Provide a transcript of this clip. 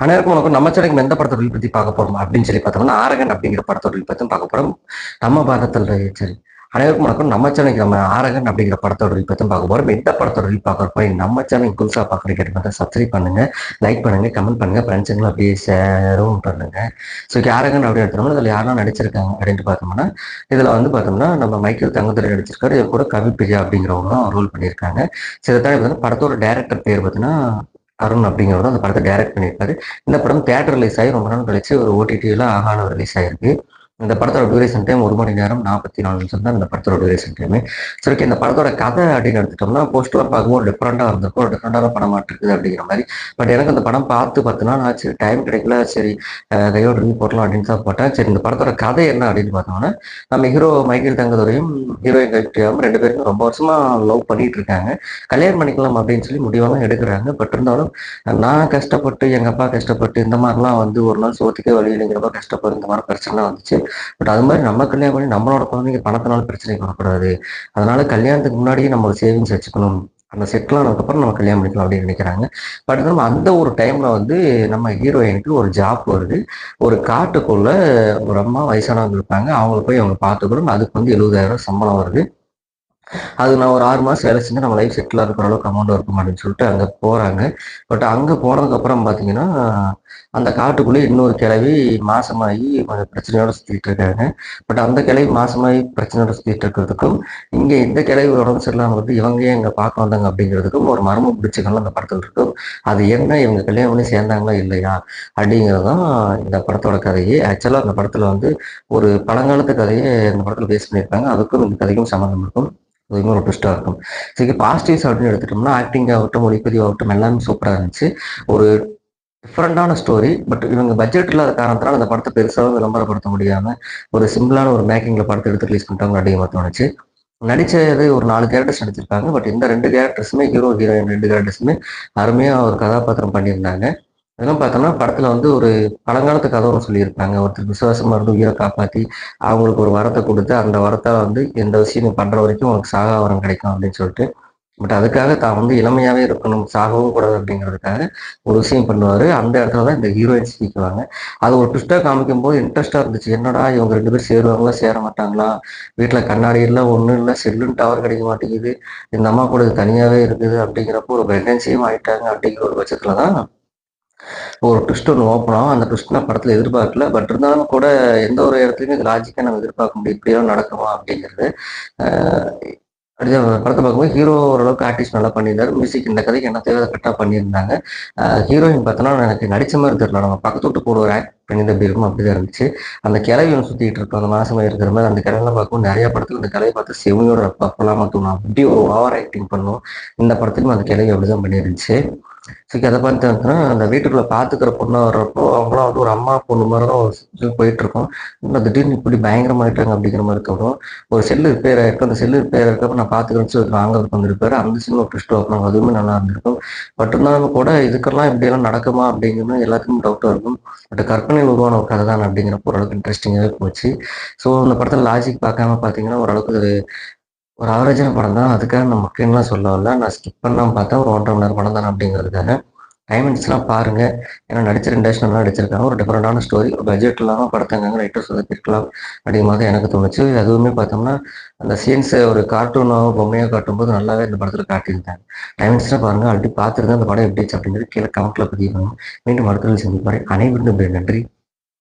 அனைவருக்கும் வணக்கம். நம்ம சேனலுக்கு எந்த படத்தோட ரிவ்யூ பத்தி பார்க்க போறோம் அப்படின்னு சொல்லி பார்த்தோம்னா, ஆரகன் அப்படிங்கிற படத்தோட ரிவ்யூ பத்தி பார்க்க போறோம். நம்ம பாரதத்தில் சரி. அனைவருக்கும் வணக்கம். நம்ம சேனலுக்கு நம்ம ஆரகன் அப்படிங்கிற படத்தோட ரிவ்யூ பத்தி பார்க்க போறோம். எந்த படத்தோட ரிவ்யூ பார்க்க போய் நம்ம சேனல் புதுசா பார்க்குறீங்க சப்ஸ்கிரைப் பண்ணுங்க, லைக் பண்ணுங்க, கமெண்ட் பண்ணுங்க, ஃப்ரெண்ட்ஸுங்களும் அப்படியே ஷேரும் பண்ணுங்க. ஸோ ஆரகன் அப்படின்னு எடுத்தோம்னா இதில் யாரெல்லாம் நடிச்சிருக்காங்க அப்படின்னு பார்த்தோம்னா, இதில் வந்து பார்த்தோம்னா நம்ம மைக்கேல் தங்கதுரை நடிச்சிருக்காரு. இது கூட கவி பிரியா அப்படிங்கிறவங்களும் ரோல் பண்ணியிருக்காங்க. ஸோ இதை தாண்டி பார்த்தீங்கன்னா படத்தோட டேரக்டர் பேர் பார்த்தீங்கன்னா அருண் அப்படிங்கிறவர் அந்த படத்தை டைரக்ட் பண்ணியிருக்காரு. இந்த படம் தியேட்டர் ரிலீஸ் ஆகி ரொம்ப நாள் கழிச்சு ஒரு ஓடிடியில் ஆகான ரிலீஸ் ஆயிருக்கு. இந்த படத்தோட டியூரேஷன் டைம் 1 மணி நேரம் 44 நிமிஷம் தான் இந்த படத்தோட டியூரேஷன் டைம். சரி, இந்த படத்தோட கதை அப்படின்னு எடுத்துட்டோம்னா போஸ்டர் பார்க்கும்போது டிஃப்ரெண்டாக இருந்திருக்கும், ஒரு டிஃப்ரெண்டான படமாட்டு இருக்குது அப்படிங்கிற மாதிரி. பட் எனக்கு அந்த படம் பார்த்து 10 நாள் ஆச்சு, டைம் கிடைக்கல. சரி, கையோட ரிவ்யூ போடலாம் அப்படின்னு தான் போட்டேன். சரி, இந்த படத்தோட கதை என்ன அப்படின்னு பார்த்தோம்னா, நம்ம ஹீரோ மைக்கேல் தங்கதுரையும் ஹீரோயின் கவிப்ரியாவும் 2 பேரும் ரொம்ப வருஷமா லவ் பண்ணிட்டு இருக்காங்க. கல்யாணம் பண்ணிக்கலாம் அப்படின்னு சொல்லி முடிவெல்லாம் எடுக்கிறாங்க. பட் இருந்தாலும் நான் கஷ்டப்பட்டு எங்கள் அப்பா கஷ்டப்பட்டு இந்த மாதிரிலாம் வந்து ஒரு நாள் சோத்துக்கே வழி இல்லைங்கிறப்ப கஷ்டப்பட்டு இந்த மாதிரி பிரச்சனை வந்துச்சு. பட் அது மாதிரி நம்ம கல்யாணம் பண்ணி நம்மளோட குழந்தைங்க பணத்தினால பிரச்சனை வரக்கூடாது. அதனால கல்யாணத்துக்கு முன்னாடியே நம்ம ஒரு சேவிங்ஸ் வச்சுக்கணும், அந்த செட்டில் ஆனதுக்கப்புறம் நம்ம கல்யாணம் பண்ணிக்கலாம் அப்படின்னு நினைக்கிறாங்க. பட் நம்ம அந்த ஒரு டைம்ல வந்து நம்ம ஹீரோயினுக்கு ஒரு ஜாப் வருது. ஒரு காட்டுக்குள்ள ஒரு அம்மா வயசானவங்க இருப்பாங்க, அவங்கள போய் அவங்க பார்த்துக்கணும். அதுக்கு வந்து 70,000 சம்பளம் வருது. அது நான் ஒரு 6 மாதம் வேலை செஞ்சு நம்ம லைஃப் செட்டில் இருக்கிற அளவுக்கு அமௌண்ட் இருக்கும் அப்படின்னு சொல்லிட்டு அங்கே போகிறாங்க. பட் அங்கே போனதுக்கப்புறம் பார்த்தீங்கன்னா, அந்த காட்டுக்குள்ளே இன்னொரு கிழவி மாசமாகி கொஞ்சம் பிரச்சனையோட சுற்றிட்டு இருக்காங்க. பட் அந்த கிழவி மாசமாகி பிரச்சனையோட சுற்றிட்டு இருக்கிறதுக்கும், இங்கே இந்த கிழவி உடம்பு சரியில்லாமல் வந்து இவங்க ஏன் இங்கே பார்க்க வந்தாங்க அப்படிங்கிறதுக்கும் ஒரு மர்மம் பிடிச்சிக்கலாம் அந்த படத்தில் இருக்கும். அது என்ன, இவங்க கல்யாணம் பண்ணி சேர்ந்தாங்களா இல்லையா அப்படிங்கிறது தான் இந்த படத்தோட கதையே. ஆக்சுவலாக அந்த படத்தில் வந்து ஒரு பழங்காலத்து கதையை இந்த படத்தில் பேஸ் பண்ணியிருக்காங்க. அதுக்கும் இந்த கதைக்கும் சம்மந்தம் இருக்கும். அதுவுமே ஒரு ட்விஸ்டாக இருக்கும். சரி, பாசிட்டிவ்ஸ் அப்படின்னு எடுத்துட்டோம்னா ஆக்டிங் ஆகட்டும், ஒளிப்பதிவு ஆகட்டும் எல்லாமே சூப்பராக இருந்துச்சு. ஒரு டிஃப்ரெண்டான ஸ்டோரி. பட் இவங்க பட்ஜெட் இல்லாத காரணத்தினால அந்த படத்தை பெருசாக விளம்பரப்படுத்த முடியாமல் ஒரு சிம்பிளான ஒரு மேக்கிங்கில் படத்தை எடுத்து ரிலீஸ் பண்ணிட்டாங்க அப்படிங்கிற தோணுச்சு. நடிச்சது ஒரு 4 கேரக்டர்ஸ் நடிச்சிருக்காங்க. பட் இந்த 2 கேரக்டர்ஸுமே ஹீரோ ஹீரோயின் 2 கேரக்டர்ஸுமே அருமையாக ஒரு கதாபாத்திரம் பண்ணியிருந்தாங்க. அதெல்லாம் பார்த்தோம்னா படத்தில் வந்து ஒரு பழங்காலத்து கதை ஒன்று சொல்லியிருப்பாங்க. ஒருத்தர் விசுவாசமாக இருந்து உயிரை காப்பாற்றி அவங்களுக்கு ஒரு வரத்தை கொடுத்து அந்த வரத்தை வந்து எந்த விஷயம் நீ பண்ணுற வரைக்கும் உனக்கு சாகா வரம் கிடைக்கும் அப்படின்னு சொல்லிட்டு. பட் அதுக்காக தான் வந்து இளமையாகவே இருக்கணும், சாகவும் கூடாது அப்படிங்கிறதுக்காக ஒரு விஷயம் பண்ணுவார். அந்த இடத்துல தான் இந்த ஹீரோயின் சிக்கிக்குவாங்க. அது ஒரு ட்விஸ்ட்டாக காமிக்கும் போது இன்ட்ரெஸ்ட்டாக இருந்துச்சு. என்னடா இவங்க 2 பேரும் சேருவாங்களா சேர மாட்டாங்களா, வீட்டில் கண்ணாடி இல்லை ஒன்றும் இல்லை, செல்லுன்னு டவர் கிடைக்க மாட்டேங்குது, இந்த அம்மா கூட இது தனியாகவே இருக்குது அப்படிங்கிறப்போ ஒரு பிரெக்னன்சியும் ஆகிட்டாங்க அப்படிங்கிற ஒரு பட்சத்தில் தான் ஒரு ட்விஸ்ட் ஒன்று ஓப்பன் ஆகும். அந்த ட்விஸ்ட் நான் படத்தில் எதிர்பார்க்கல. பட் இருந்தாலும் கூட எந்த ஒரு இடத்துலையுமே இது லாஜிக்காக நம்ம எதிர்பார்க்க முடியும், இப்படியெல்லாம் நடக்குமா அப்படிங்கிறது. அடுத்த படத்தை பார்க்கும்போது ஹீரோ ஓரளவுக்கு ஆர்டிஸ்ட் நல்லா பண்ணியிருந்தாரு. மியூசிக் இந்த கதைக்கு என்ன தேவை கரெக்டாக பண்ணியிருந்தாங்க. ஹீரோயின் பார்த்தோன்னா எனக்கு நடித்த மாதிரி தெரியல, நம்ம பக்கத்து விட்டு கூட ஒரு ஆக்ட் பண்ணியிருந்த எப்படி இருக்கும் அப்படிதான் இருந்துச்சு. அந்த கிளவி ஒன்று சுற்றிட்டு இருக்கோம், அந்த மாசமாக இருக்கிற மாதிரி அந்த கிழவெல்லாம் பார்க்கும்போது நிறைய படத்தில் இந்த கிளவி பார்த்து செவியோட அப்பெல்லாம் தோணும், அப்படி ஒரு ஓவர் ஆக்டிங் பண்ணும். இந்த படத்துலையும் அந்த கிளவி அப்படிதான் பண்ணியிருந்துச்சு. சரி, அதை பார்த்து அந்த வீட்டுக்குள்ள பாத்துக்கிற பொண்ணா வர்றப்போ அவங்களாம் வந்து ஒரு அம்மா பொண்ணு மாதிரி தான் போயிட்டு இருக்கோம். இன்னும் திடீர்னு இப்படி பயங்கரமாயிட்டாங்க அப்படிங்கிற மாதிரி தோணும். ஒரு செல்லு ரிப்பேர் ஆயிருக்கும், அந்த செல்லு ரிப்பேர் இருக்கப்ப நான் பாத்துக்கிறேன்னு சொல்லி வாங்குறதுக்கு வந்துருப்பாரு. அந்த சீன் ஒரு ட்விஸ்ட் வைப்பாங்க, அதுவுமே நல்லா இருந்திருக்கும். பட் இருந்தாலும் கூட இதுக்கெல்லாம் இப்படியெல்லாம் நடக்குமா அப்படிங்கிறது எல்லாத்துக்கும் டவுட்டாக இருக்கும். பட் கற்பனையில் உருவான ஒரு கதை தான் அப்படிங்கிறப்போ ஓரளவுக்கு இன்ட்ரெஸ்டிங்காகவே போச்சு. ஸோ இந்த படத்தில் லாஜிக் பார்க்காம பார்த்தீங்கன்னா ஓரளவுக்கு ஒரு ஆவரேஜான படம் தான். அதுக்காக நான் முக்கியம்லாம் சொல்ல வரல, நான் ஸ்கிப் பண்ணாமல் பார்த்தா ஒரு 1.5 மணி நேரம் படம் தானே அப்படிங்கிறதுக்காக. டைமண்ட்ஸ்லாம் பாருங்க, ஏன்னா நடிச்ச 2 நல்லா நடிச்சிருக்காங்க. ஒரு டிஃப்ரெண்டான ஸ்டோரி, ஒரு பட்ஜெட் இல்லாமல் படத்தங்க ரைட்டர் சொதப்பிருக்கலாம் அப்படிங்கிற மாதிரி எனக்கு தோணுச்சு. அதுவுமே பார்த்தோம்னா அந்த சீன்ஸை ஒரு கார்ட்டூனாக பொம்மையாக காட்டும்போது நல்லாவே இந்த படத்தில் காட்டியிருந்தாங்க. டைமண்ட்ஸ்லாம் பாருங்க, ஆல்ரெடி பார்த்துருந்தேன். அந்த படம் எப்படி அப்படிங்கிறது கீழே கமெண்ட்ல பதிவு பண்ணுங்க. மீண்டும் அடுத்த சந்திப்பாரு. அனைவருக்கும் நன்றி.